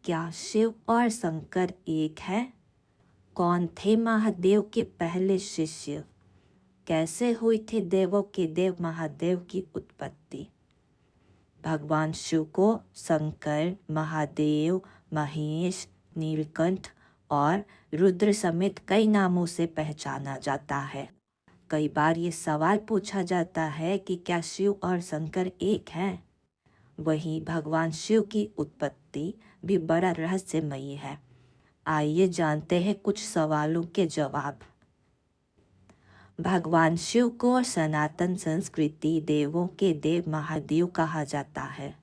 क्या शिव और शंकर एक है? कौन थे महादेव के पहले शिष्य? कैसे हुई थी देवों के देव महादेव की उत्पत्ति? भगवान शिव को शंकर, महादेव, महेश, नीलकंठ और रुद्र समेत कई नामों से पहचाना जाता है। कई बार ये सवाल पूछा जाता है कि क्या शिव और शंकर एक हैं? वहीं भगवान शिव की उत्पत्ति भी बड़ा रहस्यमयी है। आइए जानते हैं कुछ सवालों के जवाब। भगवान शिव को सनातन संस्कृति देवों के देव महादेव कहा जाता है।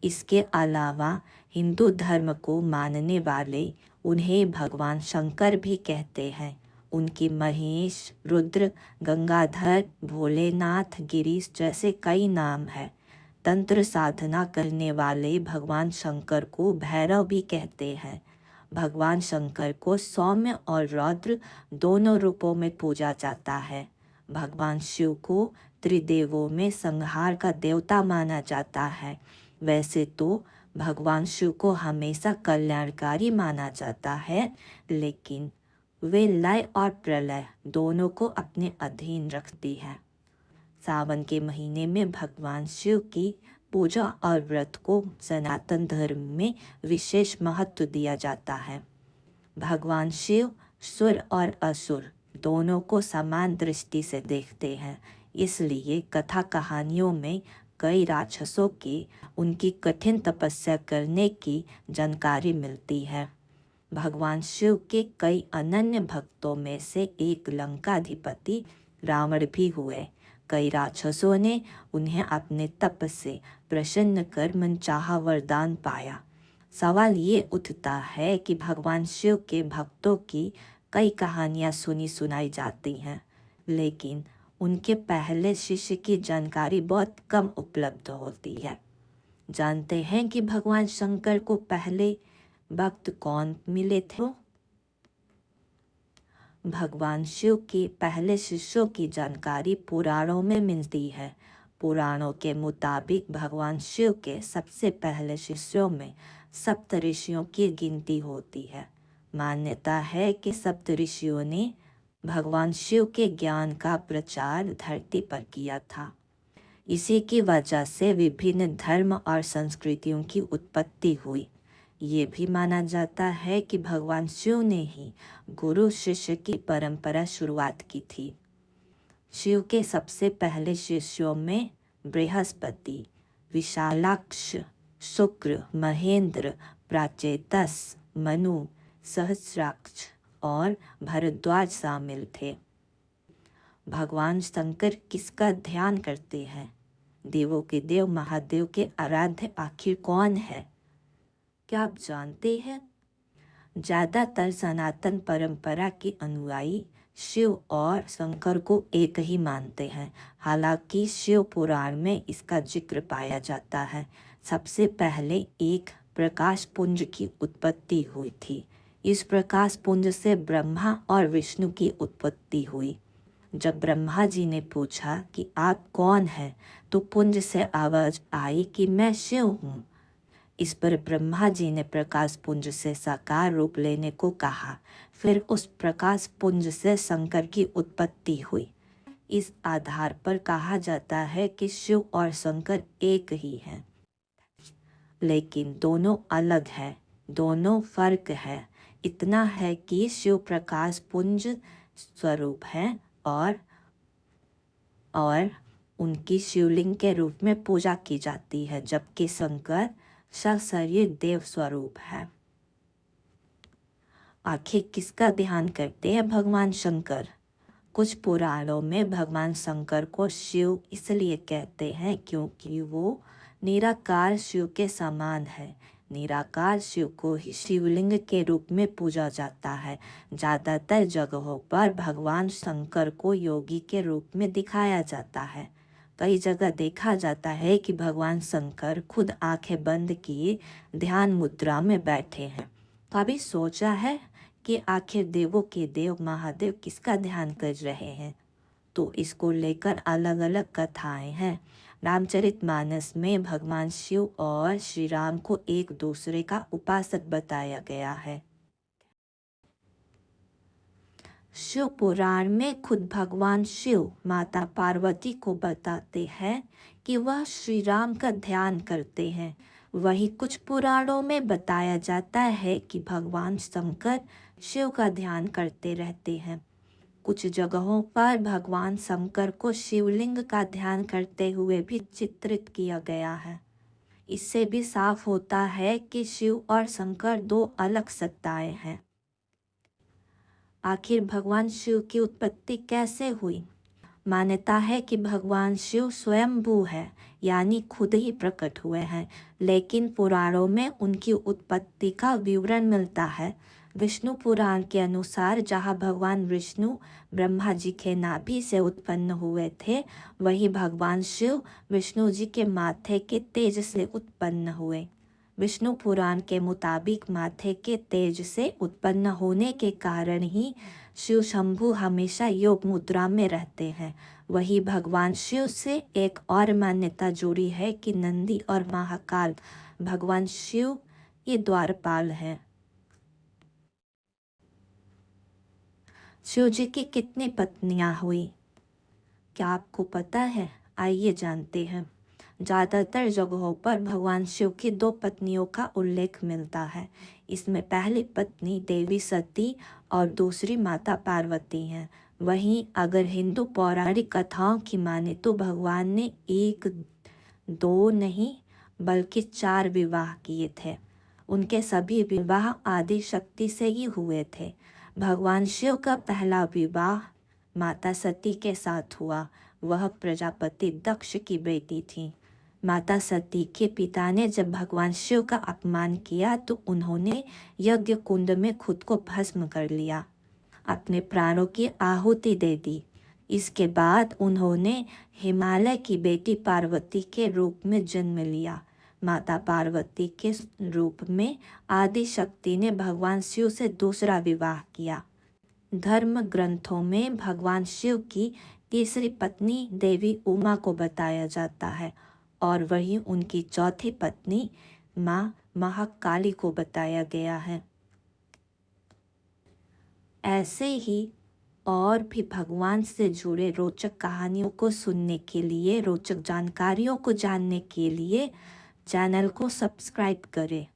इसके अलावा हिंदू धर्म को मानने वाले उन्हें भगवान शंकर भी कहते हैं। उनकी महेश, रुद्र, गंगाधर, भोलेनाथ, गिरीश जैसे कई नाम हैं। तंत्र साधना करने वाले भगवान शंकर को भैरव भी कहते हैं। भगवान शंकर को सौम्य और रौद्र दोनों रूपों में पूजा जाता है। भगवान शिव को त्रिदेवों में संहार का देवता माना जाता है। वैसे तो भगवान शिव को हमेशा कल्याणकारी माना जाता है, लेकिन वे लय और प्रलय दोनों को अपने अधीन रखती है। सावन के महीने में भगवान शिव की पूजा और व्रत को सनातन धर्म में विशेष महत्व दिया जाता है। भगवान शिव सुर और असुर दोनों को समान दृष्टि से देखते हैं, इसलिए कथा कहानियों में कई राक्षसों की उनकी कठिन तपस्या करने की जानकारी मिलती है। भगवान शिव के कई अनन्य भक्तों में से एक लंकाधिपति रावण भी हुए। कई राक्षसों ने उन्हें अपने तप से प्रसन्न कर मनचाहा वरदान पाया। सवाल ये उठता है कि भगवान शिव के भक्तों की कई कहानियाँ सुनी सुनाई जाती हैं, लेकिन उनके पहले शिष्य की जानकारी बहुत कम उपलब्ध होती है। जानते हैं कि भगवान शंकर को पहले भक्त कौन मिले थे? भगवान शिव के पहले शिष्यों की जानकारी पुराणों में मिलती है। पुराणों के मुताबिक भगवान शिव के सबसे पहले शिष्यों में सप्त ऋषियों की गिनती होती है। मान्यता है कि सप्त ऋषियों ने भगवान शिव के ज्ञान का प्रचार धरती पर किया था। इसी की वजह से विभिन्न धर्म और संस्कृतियों की उत्पत्ति हुई। ये भी माना जाता है कि भगवान शिव ने ही गुरु शिष्य की परंपरा शुरुआत की थी। शिव के सबसे पहले शिष्यों में बृहस्पति, विशालाक्ष, शुक्र, महेंद्र, प्राचेतस, मनु, सहस्राक्ष और भरद्वाज शामिल थे। भगवान शंकर किसका ध्यान करते हैं? देवों के देव महादेव के आराध्य आखिर कौन है? क्या आप जानते हैं? ज़्यादातर सनातन परंपरा के अनुयायी शिव और शंकर को एक ही मानते हैं। हालांकि शिव पुराण में इसका जिक्र पाया जाता है। सबसे पहले एक प्रकाश पुंज की उत्पत्ति हुई थी। इस प्रकाश पुंज से ब्रह्मा और विष्णु की उत्पत्ति हुई। जब ब्रह्मा जी ने पूछा कि आप कौन हैं, तो पुंज से आवाज आई कि मैं शिव हूँ। इस पर ब्रह्मा जी ने प्रकाश पुंज से साकार रूप लेने को कहा। फिर उस प्रकाश पुंज से शंकर की उत्पत्ति हुई। इस आधार पर कहा जाता है कि शिव और शंकर एक ही हैं, लेकिन दोनों अलग हैं, दोनों फर्क है। इतना है कि शिव प्रकाश पुंज स्वरूप हैं और उनकी शिवलिंग के रूप में पूजा की जाती है, जबकि शंकर सशरीर देव स्वरूप है। आखिर किसका ध्यान करते हैं भगवान शंकर? कुछ पुराणों में भगवान शंकर को शिव इसलिए कहते हैं क्योंकि वो निराकार शिव के समान है। निराकार शिव को ही शिवलिंग के रूप में पूजा जाता है। ज़्यादातर जगहों पर भगवान शंकर को योगी के रूप में दिखाया जाता है। कई जगह देखा जाता है कि भगवान शंकर खुद आंखें बंद किए ध्यान मुद्रा में बैठे हैं। कभी सोचा है कि आखिर देवों के देव महादेव किसका ध्यान कर रहे हैं? तो इसको लेकर अलग अलग कथाएं हैं। रामचरितमानस में भगवान शिव और श्री राम को एक दूसरे का उपासक बताया गया है। शिव पुराण में खुद भगवान शिव माता पार्वती को बताते हैं कि वह श्री राम का ध्यान करते हैं। वही कुछ पुराणों में बताया जाता है कि भगवान शंकर शिव का ध्यान करते रहते हैं। कुछ जगहों पर भगवान शंकर को शिवलिंग का ध्यान करते हुए भी चित्रित किया गया है। इससे भी साफ होता है कि शिव और शंकर दो अलग सत्ताएं हैं। आखिर भगवान शिव की उत्पत्ति कैसे हुई? मान्यता है कि भगवान शिव स्वयंभू है, यानी खुद ही प्रकट हुए हैं, लेकिन पुराणों में उनकी उत्पत्ति का विवरण मिलता है। विष्णु पुराण के अनुसार जहाँ भगवान विष्णु ब्रह्मा जी के नाभि से उत्पन्न हुए थे, वही भगवान शिव विष्णु जी के माथे के तेज से उत्पन्न हुए। विष्णु पुराण के मुताबिक माथे के तेज से उत्पन्न होने के कारण ही शिव शंभु हमेशा योग मुद्रा में रहते हैं। वही भगवान शिव से एक और मान्यता जुड़ी है कि नंदी और महाकाल भगवान शिव ये द्वारपाल हैं। शिव जी की कितनी पत्नियां हुई, क्या आपको पता है? आइए जानते हैं। ज़्यादातर जगहों पर भगवान शिव की दो पत्नियों का उल्लेख मिलता है। इसमें पहली पत्नी देवी सती और दूसरी माता पार्वती हैं। वहीं अगर हिंदू पौराणिक कथाओं की माने तो भगवान ने एक दो नहीं बल्कि 4 विवाह किए थे। उनके सभी विवाह आदि शक्ति से ही हुए थे। भगवान शिव का पहला विवाह माता सती के साथ हुआ। वह प्रजापति दक्ष की बेटी थी। माता सती के पिता ने जब भगवान शिव का अपमान किया तो उन्होंने यज्ञ कुंड में खुद को भस्म कर लिया, अपने प्राणों की आहुति दे दी। इसके बाद उन्होंने हिमालय की बेटी पार्वती के रूप में जन्म लिया। माता पार्वती के रूप में आदि शक्ति ने भगवान शिव से दूसरा विवाह किया। धर्म ग्रंथों में भगवान शिव की तीसरी पत्नी देवी उमा को बताया जाता है और वहीं उनकी चौथी पत्नी माँ महाकाली को बताया गया है। ऐसे ही और भी भगवान से जुड़े रोचक कहानियों को सुनने के लिए, रोचक जानकारियों को जानने के लिए चैनल को सब्सक्राइब करें।